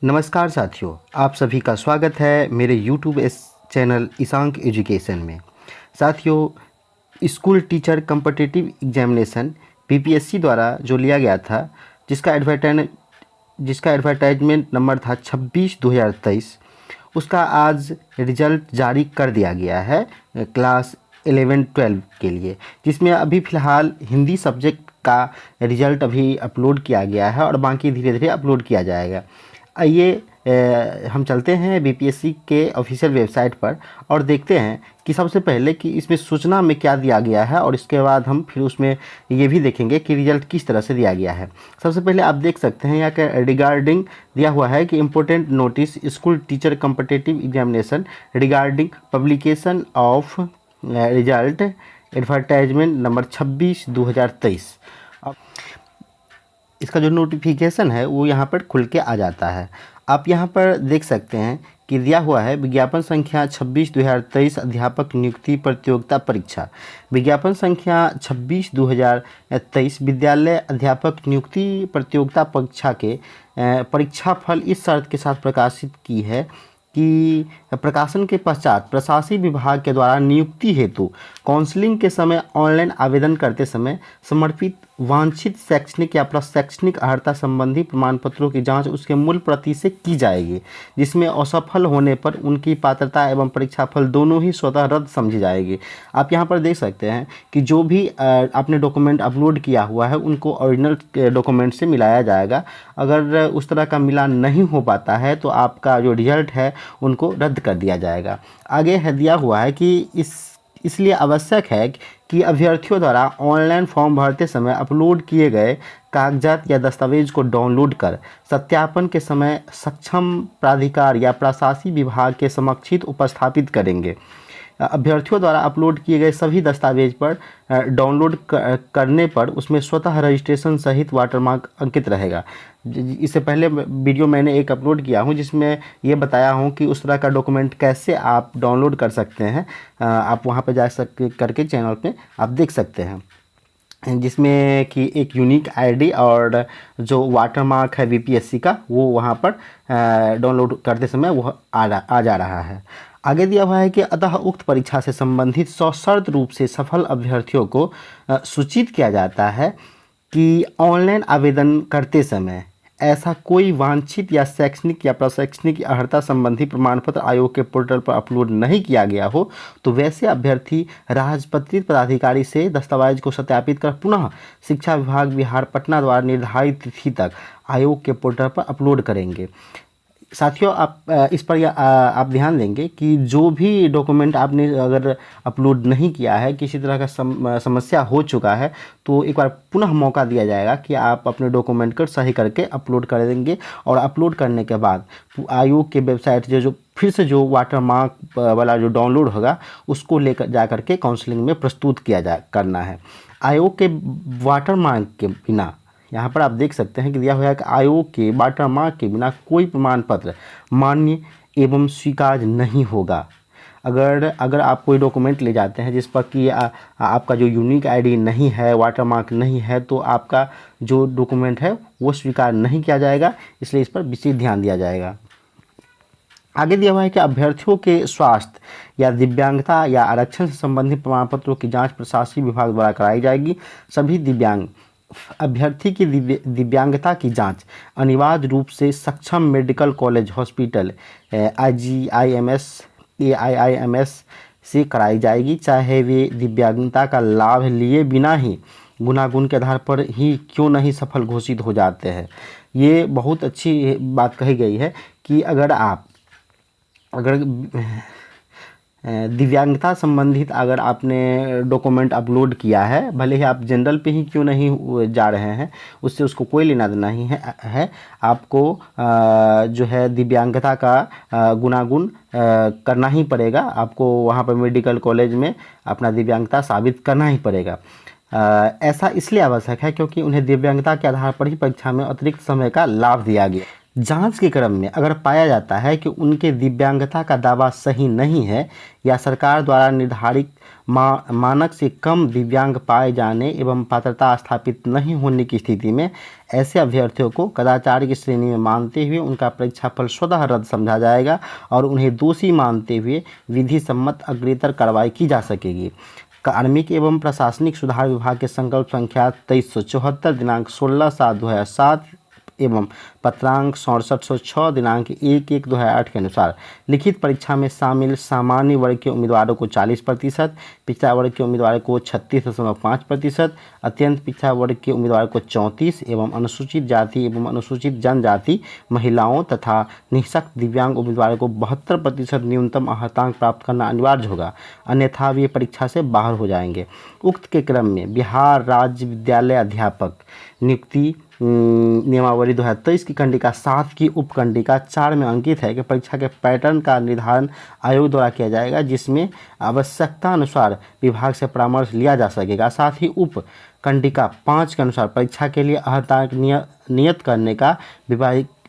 नमस्कार साथियों, आप सभी का स्वागत है मेरे YouTube इस चैनल ईशांक एजुकेशन में। साथियों, school teacher competitive examination BPSC द्वारा जो लिया गया था, जिसका एडवर्टाइजमेंट नंबर था 26/2023, उसका आज रिजल्ट जारी कर दिया गया है क्लास 11-12 के लिए, जिसमें अभी फ़िलहाल हिंदी सब्जेक्ट का रिजल्ट अभी अपलोड किया गया है और बाकी धीरे धीरे अपलोड किया जाएगा। आइए हम चलते हैं बीपीएससी के ऑफिशियल वेबसाइट पर और देखते हैं कि सबसे पहले कि इसमें सूचना में क्या दिया गया है, और इसके बाद हम फिर उसमें ये भी देखेंगे कि रिजल्ट किस तरह से दिया गया है। सबसे पहले आप देख सकते हैं यहाँ के रिगार्डिंग दिया हुआ है कि important notice school teacher competitive examination regarding publication of result advertisement number 26/2023। इसका जो नोटिफिकेशन है वो यहाँ पर खुल के आ जाता है। आप यहाँ पर देख सकते हैं कि दिया हुआ है विज्ञापन संख्या 26/2023 अध्यापक नियुक्ति प्रतियोगिता परीक्षा। विज्ञापन संख्या 26/2023 विद्यालय अध्यापक नियुक्ति प्रतियोगिता परीक्षा के परीक्षा फल इस शर्त के साथ प्रकाशित की है कि प्रकाशन के पश्चात प्रशासनिक विभाग के द्वारा नियुक्ति हेतु काउंसलिंग के समय ऑनलाइन आवेदन करते समय समर्पित वांछित शैक्षणिक या प्रशैक्षणिक अर्हता संबंधी प्रमाण पत्रों की जांच उसके मूल प्रति से की जाएगी, जिसमें असफल होने पर उनकी पात्रता एवं परीक्षाफल दोनों ही स्वतः रद्द समझी जाएगी। आप यहां पर देख सकते हैं कि जो भी आपने डॉक्यूमेंट अपलोड किया हुआ है उनको ओरिजिनल डॉक्यूमेंट से मिलाया जाएगा। अगर उस तरह का मिलान नहीं हो पाता है तो आपका जो रिजल्ट है उनको रद्द कर दिया जाएगा। आगे है दिया हुआ है कि इसलिए आवश्यक है कि अभ्यर्थियों द्वारा ऑनलाइन फॉर्म भरते समय अपलोड किए गए कागजात या दस्तावेज को डाउनलोड कर सत्यापन के समय सक्षम प्राधिकार या प्रशासनिक विभाग के समक्ष उपस्थापित करेंगे। अभ्यर्थियों द्वारा अपलोड किए गए सभी दस्तावेज पर डाउनलोड करने पर उसमें स्वतः रजिस्ट्रेशन सहित वाटरमार्क अंकित रहेगा। इससे पहले वीडियो मैंने एक अपलोड किया हूं जिसमें ये बताया हूं कि उस तरह का डॉक्यूमेंट कैसे आप डाउनलोड कर सकते हैं। आप वहां पर जा करके चैनल पे आप देख सकते हैं, जिसमें कि एक यूनिक आईडी और जो वाटरमार्क है बीपीएससी का वो वहाँ पर डाउनलोड करते समय वह आ जा रहा है। आगे दिया हुआ है कि अतः उक्त परीक्षा से संबंधित सशर्त रूप से सफल अभ्यर्थियों को सूचित किया जाता है कि ऑनलाइन आवेदन करते समय ऐसा कोई वांछित या शैक्षणिक या प्रशैक्षणिक अर्हता संबंधी प्रमाण पत्र आयोग के पोर्टल पर अपलोड नहीं किया गया हो तो वैसे अभ्यर्थी राजपत्रित पदाधिकारी से दस्तावेज को सत्यापित कर पुनः शिक्षा विभाग बिहार पटना द्वारा निर्धारित तिथि तक आयोग के पोर्टल पर अपलोड करेंगे। साथियों, आप इस पर आप ध्यान देंगे कि जो भी डॉक्यूमेंट आपने अगर अपलोड नहीं किया है, किसी तरह का समस्या हो चुका है, तो एक बार पुनः मौका दिया जाएगा कि आप अपने डॉक्यूमेंट को सही करके अपलोड कर देंगे। और अपलोड करने के बाद आयोग के वेबसाइट जो फिर से जो वाटरमार्क वाला जो डाउनलोड होगा उसको लेकर जा करके काउंसलिंग में प्रस्तुत करना है। आयोग के वाटरमार्क के बिना यहाँ पर आप देख सकते हैं कि दिया हुआ है कि आयोग के वाटरमार्क के बिना कोई प्रमाण पत्र मान्य एवं स्वीकार्य नहीं होगा। अगर आप कोई डॉक्यूमेंट ले जाते हैं जिस पर कि आपका जो यूनिक आईडी नहीं है, वाटरमार्क नहीं है, तो आपका जो डॉक्यूमेंट है वो स्वीकार नहीं किया जाएगा। इसलिए इस पर विशेष ध्यान दिया जाएगा। आगे दिया हुआ है कि अभ्यर्थियों के स्वास्थ्य या दिव्यांगता या आरक्षण से संबंधित प्रमाण पत्रों की जाँच प्रशासनिक विभाग द्वारा कराई जाएगी। सभी दिव्यांग अभ्यर्थी की दिव्यांगता की जांच अनिवार्य रूप से सक्षम medical college hospital IGIMS AIIMS से कराई जाएगी, चाहे वे दिव्यांगता का लाभ लिए बिना ही गुणागुण के आधार पर ही क्यों नहीं सफल घोषित हो जाते हैं। ये बहुत अच्छी बात कही गई है कि अगर दिव्यांगता संबंधित अगर आपने डॉक्यूमेंट अपलोड किया है, भले ही आप जनरल पे ही क्यों नहीं जा रहे हैं, उससे उसको कोई लेना देना ही है। आपको जो है दिव्यांगता का गुणागुण करना ही पड़ेगा। आपको वहाँ पर मेडिकल कॉलेज में अपना दिव्यांगता साबित करना ही पड़ेगा। ऐसा इसलिए आवश्यक है क्योंकि उन्हें दिव्यांगता के आधार पर ही परीक्षा में अतिरिक्त समय का लाभ दिया गया। जांच के क्रम में अगर पाया जाता है कि उनके दिव्यांगता का दावा सही नहीं है या सरकार द्वारा निर्धारित मानक से कम दिव्यांग पाए जाने एवं पात्रता स्थापित नहीं होने की स्थिति में ऐसे अभ्यर्थियों को कदाचार की श्रेणी में मानते हुए उनका परीक्षाफल स्वतः रद्द समझा जाएगा और उन्हें दोषी मानते हुए विधि सम्मत अग्रेतर कार्रवाई की जा सकेगी। कार्मिक एवं प्रशासनिक सुधार विभाग के संकल्प संख्या 2374 दिनांक 16/7/2007 एवं पत्रांक 6706 दिनांक 1/1/2008 के अनुसार लिखित परीक्षा में शामिल सामान्य वर्ग के उम्मीदवारों को 40%, पिछड़ा वर्ग के उम्मीदवारों को 36.5%, अत्यंत पिछड़ा वर्ग के उम्मीदवारों को 34 एवं अनुसूचित जाति एवं अनुसूचित जनजाति महिलाओं तथा निःशक्त दिव्यांग उम्मीदवारों को 72% न्यूनतम अर्हतांक प्राप्त करना अनिवार्य होगा, अन्यथा वे परीक्षा से बाहर हो जाएंगे। उक्त के क्रम में बिहार राज्य विद्यालय अध्यापक नियुक्ति नियमावली 2023 की कंडिका 7 की उपकंडिका 4 में अंकित है कि परीक्षा के पैटर्न का निर्धारण आयोग द्वारा किया जाएगा, जिसमें आवश्यकता अनुसार विभाग से परामर्श लिया जा सकेगा। साथ ही उप कंडिका 5 के अनुसार परीक्षा के लिए अर्हतांक नियत करने का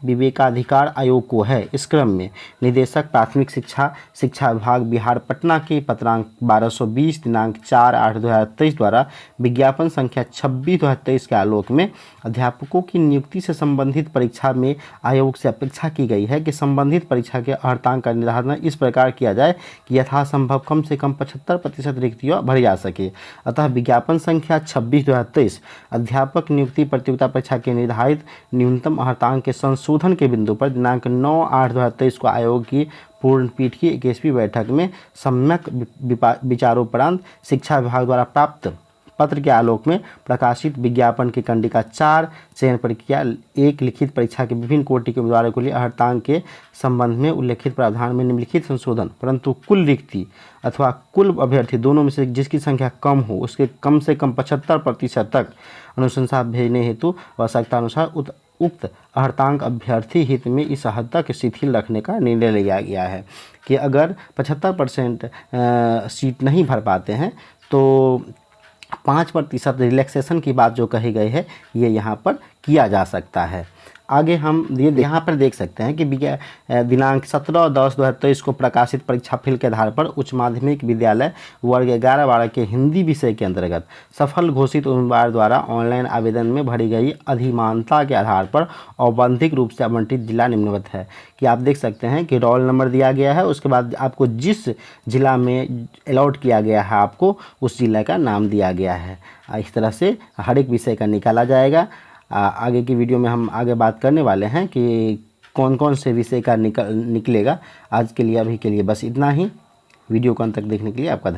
विवेकाधिकार आयोग को है। इस क्रम में निदेशक प्राथमिक शिक्षा विभाग बिहार पटना के पत्रांक 1220 दिनांक 4/8/2023 द्वारा विज्ञापन संख्या 26/2023 के आलोक में अध्यापकों की नियुक्ति से संबंधित परीक्षा में आयोग से अपेक्षा की गई है कि संबंधित परीक्षा के अर्हतांक का निर्धारण इस प्रकार किया जाए कि यथासंभव कम से कम 75% रिक्तियाँ भरी जा सके। अतः विज्ञापन संख्या 26/2023 अध्यापक नियुक्ति प्रतियोगिता परीक्षा के निर्धारित न्यूनतम अर्हतांक के संशोधन के बिंदु पर दिनांक 9/8/2023 को आयोग की पूर्ण पीठ की 21वीं बैठक में सम्यक विचारोपरांत शिक्षा विभाग द्वारा प्राप्त पत्र के आलोक में प्रकाशित विज्ञापन की कंडिका 4 चयन प्रक्रिया 1 लिखित परीक्षा के विभिन्न कोटि के उम्मीदवारों के लिए अर्हतांक के संबंध में उल्लेखित प्रावधान में निम्नलिखित संशोधन, परंतु कुल रिक्ति अथवा कुल अभ्यर्थी दोनों में से जिसकी संख्या कम हो उसके कम से कम 75% तक अनुशंसा भेजने हेतु आवश्यकता अनुसार उक्त अर्हतांक अभ्यर्थी हित में इस हद तक शिथिल रखने का निर्णय लिया गया है कि अगर 75% सीट नहीं भर पाते हैं तो 5% रिलैक्सेशन की बात जो कही गई है ये यहाँ पर किया जा सकता है। आगे हम यहाँ पर देख सकते हैं कि दिनांक 17/10/2023 को प्रकाशित परीक्षाफल के आधार पर उच्च माध्यमिक विद्यालय वर्ग 11-12 के हिंदी विषय के अंतर्गत सफल घोषित उम्मीदवार द्वारा ऑनलाइन आवेदन में भरी गई अधिमानता के आधार पर औपबंधिक रूप से आवंटित जिला निम्नवत है कि आप देख सकते हैं कि रोल नंबर दिया गया है, उसके बाद आपको जिस जिला में अलॉट किया गया है आपको उस जिला का नाम दिया गया है। इस तरह से हर एक विषय का निकाला जाएगा। आगे की वीडियो में हम आगे बात करने वाले हैं कि कौन कौन से विषय का निकलेगा। आज के लिए अभी के लिए बस इतना ही। वीडियो को अंत तक देखने के लिए आपका